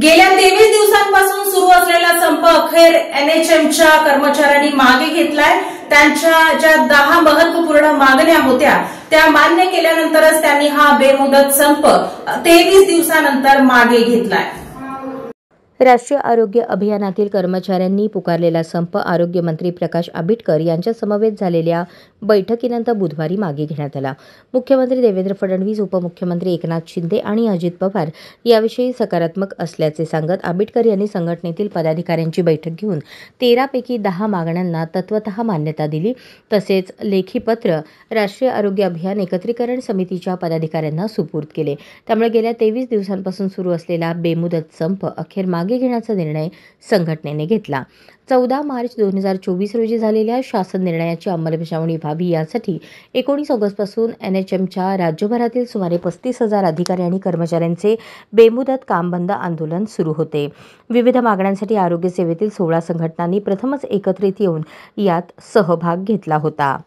गेल्या 23 दिवसांपासून सुरू असलेला संप अखेर एनएचएमच्या कर्मचाऱ्यांनी मागे घेतलाय। त्यांच्या ज्या 10 महत्वपूर्ण मागण्या होत्या त्या मान्य केल्यानंतरच त्यांनी हा बेमुदत संप 23 दिवसानंतर मागे घेतलाय। राष्ट्रीय आरोग्य अभियानातील कर्मचाऱ्यांनी पुकारलेला संप आरोग्यमंत्री प्रकाश आंबेडकर यांच्या समवेत झालेल्या बैठकीनंतर बुधवारी मागे घेण्यात आला। मुख्यमंत्री देवेंद्र फडणवीस, उपमुख्यमंत्री एकनाथ शिंदे आणि अजित पवार याविषयी सकारात्मक असल्याचे सांगत आंबेडकर यांनी संघटनेतील पदाधिकाऱ्यांची बैठक घेऊन 13 पैकी 10 मागण्यांना तत्वतः मान्यता दिली। तसेच लेखी पत्र राष्ट्रीय आरोग्य अभियान एकत्रीकरण समितीच्या पदाधिकाऱ्यांना सुपूर्द केले। त्यामुळे गेल्या 23 दिवसांपासून सुरू असलेला बेमुदत संप अखेर मागे घेण्याचा निर्णय संघटनेने घेतला। 14 मार्च 2024 रोजी झालेल्या शासन निर्णयाची अंमलबजावणी व्हावी यासाठी 19 ऑगस्टपासून एनएचएमच्या राज्यभरातील सुमारे 35,000 अधिकारी आणि कर्मचाऱ्यांचे बेमुदत काम बंद आंदोलन सुरू होते। विविध मागण्यांसाठी आरोग्य सेवेतील 16 संघटनांनी प्रथमच एकत्रित येऊन यात सहभाग घेतला होता।